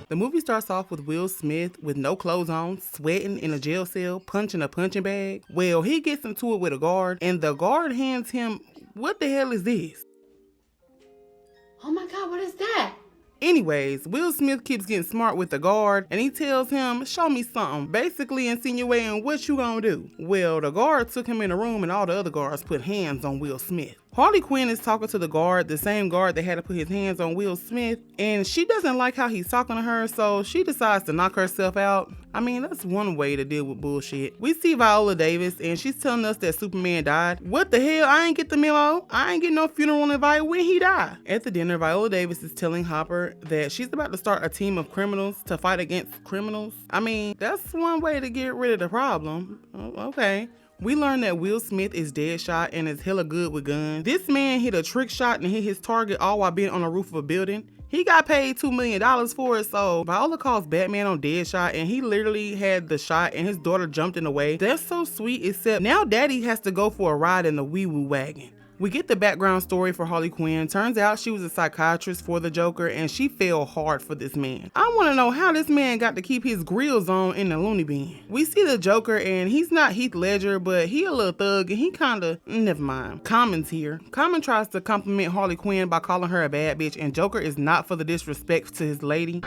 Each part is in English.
The movie starts off with Will Smith with no clothes on, sweating in a jail cell, punching a punching bag. Well, he gets into it with a guard, and the guard hands him, what the hell is this? Oh my God, what is that? Anyways, Will Smith keeps getting smart with the guard, and he tells him, show me something, basically insinuating what you gonna do. Well, the guard took him in a room and all the other guards put hands on Will Smith. Harley Quinn is talking to the guard, the same guard that had to put his hands on Will Smith, and she doesn't like how he's talking to her, so she decides to knock herself out. I mean, that's one way to deal with bullshit. We see Viola Davis, and she's telling us that Superman died. What the hell? I ain't get the memo. I ain't get no funeral invite when he died. At the dinner, Viola Davis is telling Hopper that she's about to start a team of criminals to fight against criminals. I mean, that's one way to get rid of the problem. Oh, okay. We learn that Will Smith is dead shot and is hella good with guns. This man hit a trick shot and hit his target all while being on the roof of a building. He got paid $2 million for it, so Viola calls Batman on Deadshot, and he literally had the shot and his daughter jumped in the way. That's so sweet, except now Daddy has to go for a ride in the wee-woo wagon. We get the background story for Harley Quinn. Turns out she was a psychiatrist for the Joker, and she fell hard for this man. I want to know how this man got to keep his grills on in the loony bin. We see the Joker, and he's not Heath Ledger, but he a little thug, and he kinda, never mind. Common's here. Common tries to compliment Harley Quinn by calling her a bad bitch, and Joker is not for the disrespect to his lady.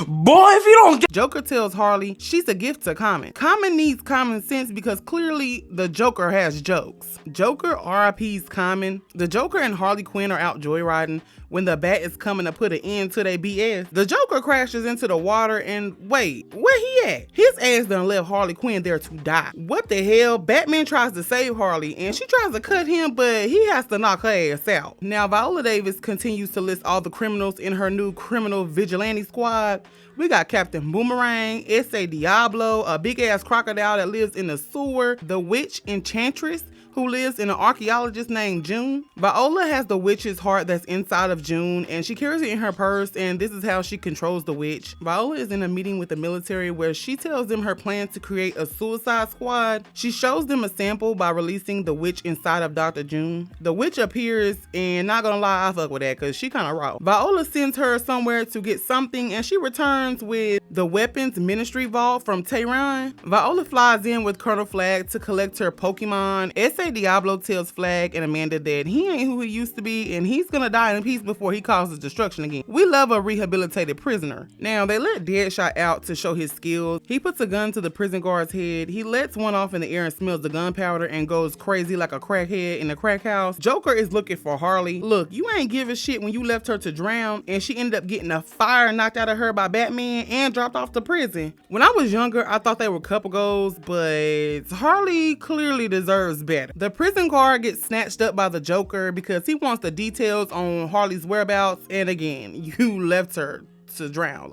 Boy, if you don't get... Joker tells Harley she's a gift to Common. Common needs common sense because clearly the Joker has jokes. Joker RIP's Common. The Joker and Harley Quinn are out joyriding when the Bat is coming to put an end to their BS. The Joker crashes into the water and wait, where he at? His ass done left Harley Quinn there to die. What the hell? Batman tries to save Harley and she tries to cut him, but he has to knock her ass out. Now Viola Davis continues to list all the criminals in her new criminal vigilante squad. We got Captain Boomerang, S.A. Diablo, a big ass crocodile that lives in the sewer, the witch Enchantress, who lives in an archaeologist named June. Viola has the witch's heart that's inside of June, and she carries it in her purse, and this is how she controls the witch. Viola is in a meeting with the military where she tells them her plan to create a suicide squad. She shows them a sample by releasing the witch inside of Dr. June. The witch appears, and not gonna lie, I fuck with that because she kind of raw. Viola sends her somewhere to get something, and she returns with the weapons ministry vault from Tehran. Viola flies in with Colonel Flag to collect her Pokemon. S.A. Diablo tells Flag and Amanda that he ain't who he used to be and he's gonna die in peace before he causes destruction again. We love a rehabilitated prisoner. Now they let Deadshot out to show his skills. He puts a gun to the prison guard's head. He lets one off in the air and smells the gunpowder and goes crazy like a crackhead in a crack house. Joker is looking for Harley. Look, you ain't give a shit when you left her to drown and she ended up getting a fire knocked out of her by Batman and dropped off to prison. When I was younger, I thought they were couple goals, but Harley clearly deserves better. The prison guard gets snatched up by the Joker because he wants the details on Harley's whereabouts, and again, you left her to drown.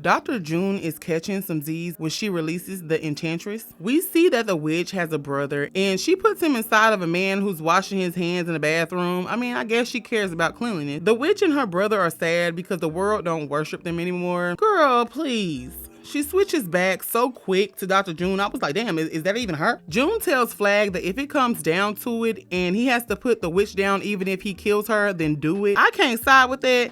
Dr. June is catching some Z's when she releases the Enchantress. We see that the witch has a brother and she puts him inside of a man who's washing his hands in the bathroom. I mean, I guess she cares about cleanliness. The witch and her brother are sad because the world don't worship them anymore. Girl, please. She switches back so quick to Dr. June. I was like, damn, is that even her? June tells Flag that if it comes down to it and he has to put the witch down even if he kills her, then do it. I can't side with that.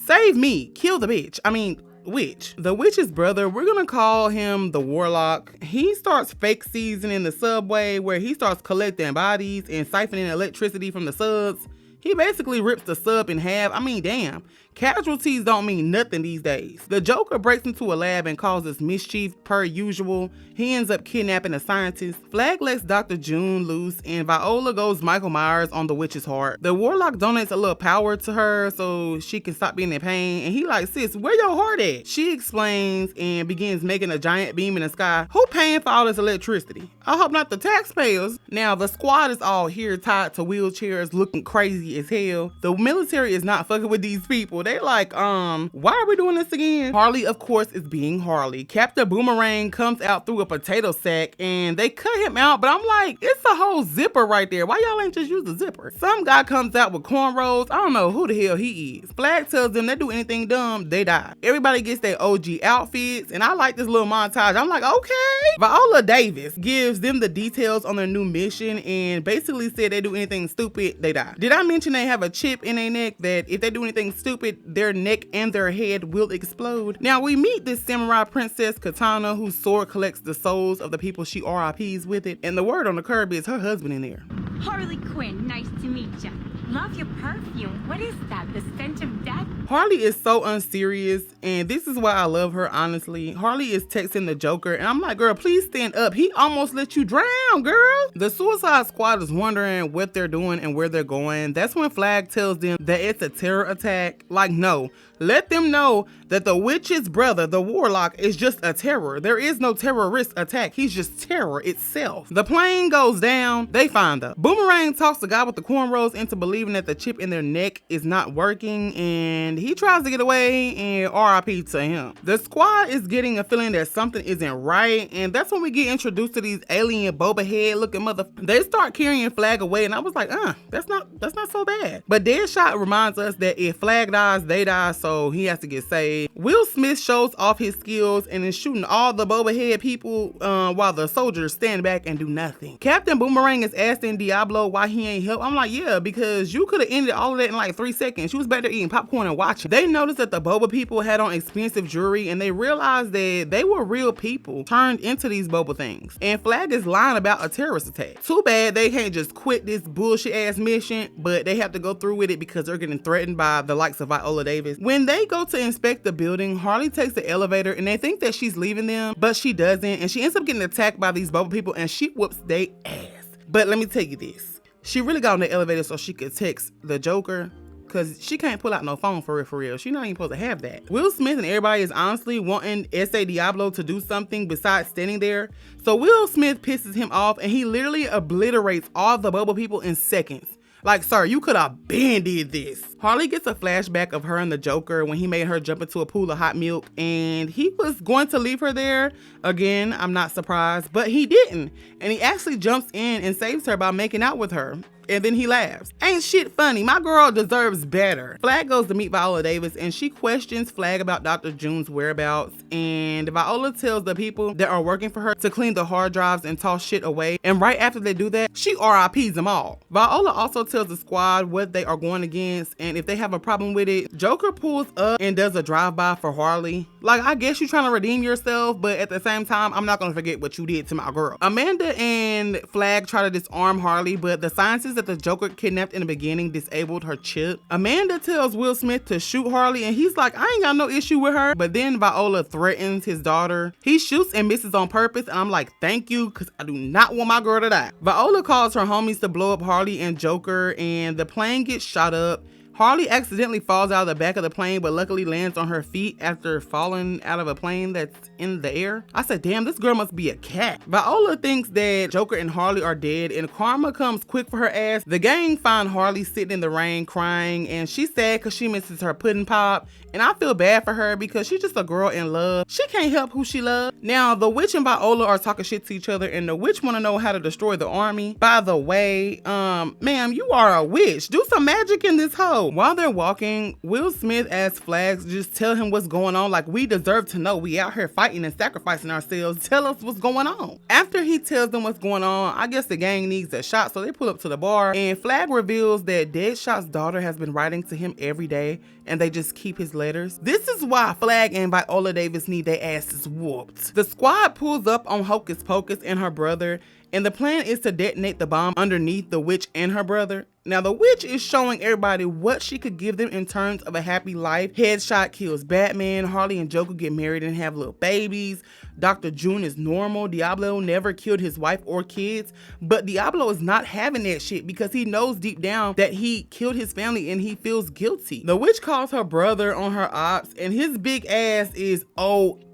Save me. Kill the bitch. I mean, witch. The witch's brother, we're gonna call him the Warlock. He starts fake seasoning the subway where he starts collecting bodies and siphoning electricity from the subs. He basically rips the sub in half. I mean, damn. Casualties don't mean nothing these days. The Joker breaks into a lab and causes mischief per usual. He ends up kidnapping a scientist. Flag lets Dr. June loose and Viola goes Michael Myers on the witch's heart. The Warlock donates a little power to her so she can stop being in pain, and he like, sis, where your heart at? She explains and begins making a giant beam in the sky. Who paying for all this electricity? I hope not the taxpayers. Now the squad is all here tied to wheelchairs looking crazy as hell. The military is not fucking with these people. They like, why are we doing this again? Harley, of course, is being Harley. Captain Boomerang comes out through a potato sack and they cut him out, but I'm like, it's a whole zipper right there. Why y'all ain't just use the zipper? Some guy comes out with cornrows. I don't know who the hell he is. Flag tells them they do anything dumb, they die. Everybody gets their OG outfits, and I like this little montage. I'm like, okay. Viola Davis gives them the details on their new mission and basically said they do anything stupid, they die. Did I mention mention they have a chip in their neck that if they do anything stupid, their neck and their head will explode. Now we meet this samurai princess Katana, whose sword collects the souls of the people she RIPs with it. And the word on the curb is her husband in there. Harley Quinn, nice to meet ya. Love your perfume. What is that? The scent of death? Harley is so unserious, and this is why I love her, honestly. Harley is texting the Joker, and I'm like, girl, please stand up. He almost let you drown, girl. The Suicide Squad is wondering what they're doing and where they're going. That's when Flag tells them that it's a terror attack. Like, no. Let them know that the witch's brother, the warlock, is just a terror. There is no terrorist attack. He's just terror itself. The plane goes down. They find her. Boomerang talks the guy with the cornrows into believing that the chip in their neck is not working, and he tries to get away, and RIP to him. The squad is getting a feeling that something isn't right, and that's when we get introduced to these alien Boba head looking They start carrying Flag away, and I was like, that's not so bad. But Deadshot reminds us that if Flag dies, they die, so he has to get saved. Will Smith shows off his skills and is shooting all the Boba head people while the soldiers stand back and do nothing. Captain Boomerang is asking Diablo why he ain't help. I'm like, yeah, because you could have ended all of that in like 3 seconds. She was back there eating popcorn and watching. They noticed that the Boba people had on expensive jewelry, and they realized that they were real people turned into these Boba things. And Flag is lying about a terrorist attack. Too bad they can't just quit this bullshit ass mission, but they have to go through with it because they're getting threatened by the likes of Viola Davis. When they go to inspect the building, Harley takes the elevator and they think that she's leaving them, but she doesn't, and she ends up getting attacked by these Boba people, and she whoops they ass. But let me tell you this. She really got on the elevator so she could text the Joker, because she can't pull out no phone for real. She's not even supposed to have that. Will Smith and everybody is honestly wanting S.A. Diablo to do something besides standing there. So Will Smith pisses him off, and he literally obliterates all the Boba people in seconds. Like, sir, you could have been did this. Harley gets a flashback of her and the Joker when he made her jump into a pool of hot milk, and he was going to leave her there. Again, I'm not surprised, but he didn't. And he actually jumps in and saves her by making out with her. And then he laughs. Ain't shit funny. My girl deserves better. Flag goes to meet Viola Davis, and she questions Flag about Dr. June's whereabouts. And Viola tells the people that are working for her to clean the hard drives and toss shit away. And right after they do that, she RIPs them all. Viola also tells the squad what they are going against, and if they have a problem with it. Joker pulls up and does a drive-by for Harley. Like, I guess you're trying to redeem yourself, but at the same time, I'm not gonna forget what you did to my girl. Amanda and Flag try to disarm Harley, but the scientists that the Joker kidnapped in the beginning disabled her chip. Amanda tells Will Smith to shoot Harley, and he's like, I ain't got no issue with her. But then Viola threatens his daughter. He shoots and misses on purpose, and I'm like, thank you, because I do not want my girl to die. Viola calls her homies to blow up Harley and Joker, and the plane gets shot up. Harley accidentally falls out of the back of the plane, but luckily lands on her feet after falling out of a plane that's in the air. I said, damn, this girl must be a cat. Viola thinks that Joker and Harley are dead, and karma comes quick for her ass. The gang find Harley sitting in the rain crying, and she's sad because she misses her pudding pop. And I feel bad for her because she's just a girl in love. She can't help who she loves. Now, the witch and Viola are talking shit to each other, and the witch want to know how to destroy the army. By the way, ma'am, you are a witch. Do some magic in this hole. While they're walking, Will Smith asks Flags to just tell him what's going on. Like, we deserve to know. We out here fighting and sacrificing ourselves. Tell us what's going on. After he tells them what's going on, I guess the gang needs a shot, so they pull up to the bar, and Flag reveals that Deadshot's daughter has been writing to him every day, and they just keep his letters. This is why Flag and Viola Davis need their asses whooped. The squad pulls up on Hocus Pocus and her brother, and the plan is to detonate the bomb underneath the witch and her brother. Now, the witch is showing everybody what she could give them in terms of a happy life. Headshot kills Batman, Harley and Joker get married and have little babies. Dr. June is normal. Diablo never killed his wife or kids, but Diablo is not having that shit because he knows deep down that he killed his family and he feels guilty. The witch calls her brother on her ops, and his big ass is OP.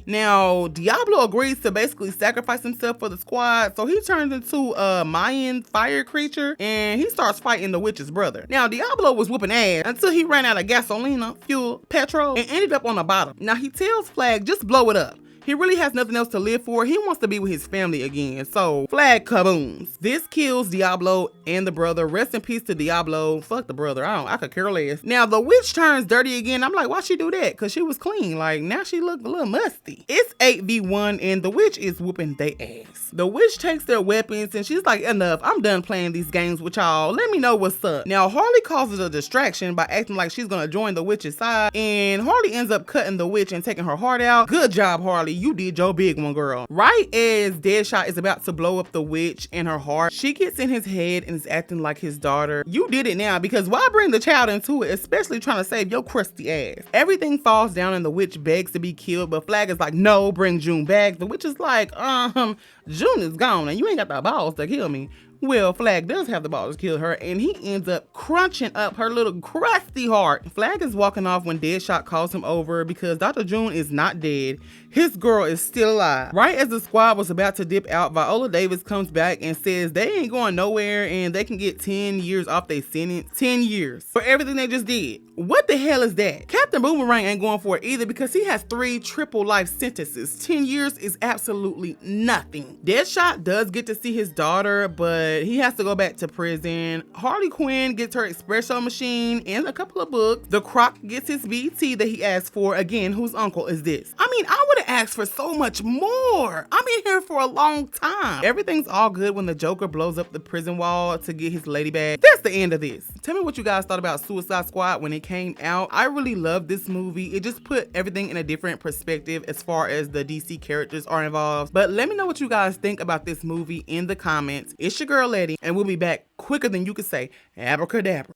Now, Diablo agrees to basically sacrifice himself for the squad, so he turns into a Mayan fire creature, and he starts fighting the witch's brother. Now, Diablo was whooping ass until he ran out of gasolina, fuel, petrol, and ended up on the bottom. Now, he tells Flag, just blow it up. He really has nothing else to live for. He wants to be with his family again. So flag kabooms. This kills Diablo and the brother. Rest in peace to Diablo. Fuck the brother. I could care less. Now the witch turns dirty again. I'm like, why she do that? Cause she was clean. Like now she look a little musty. It's 8v1 and the witch is whooping they ass. The witch takes their weapons and she's like, enough. I'm done playing these games with y'all. Let me know what's up. Now Harley causes a distraction by acting like she's gonna join the witch's side, and Harley ends up cutting the witch and taking her heart out. Good job, Harley. You did your big one, girl. Right as Deadshot is about to blow up the witch and her heart, she gets in his head and is acting like his daughter. You did it now, because why bring the child into it, especially trying to save your crusty ass? Everything falls down and the witch begs to be killed, but Flag is like, no, bring June back. The witch is like, June is gone and you ain't got the balls to kill me. Well, Flag does have the balls to kill her, and he ends up crunching up her little crusty heart. Flag is walking off when Deadshot calls him over because Dr. June is not dead. His girl is still alive. Right as the squad was about to dip out, Viola Davis comes back and says they ain't going nowhere and they can get 10 years off their sentence. 10 years for everything they just did. What the hell is that? Captain Boomerang ain't going for it either because he has 3 triple life sentences. 10 years is absolutely nothing. Deadshot does get to see his daughter, but he has to go back to prison. Harley Quinn gets her espresso machine and a couple of books. The Croc gets his BT that he asked for. Again, whose uncle is this? I mean, I would have asked for so much more. I'm in here for a long time. Everything's all good when the Joker blows up the prison wall to get his lady back. That's the end of this. Tell me what you guys thought about Suicide Squad when it came out. I really loved this movie. It just put everything in a different perspective as far as the DC characters are involved. But let me know what you guys think about this movie in the comments. It's your girl Letty, and we'll be back quicker than you could say abracadabra.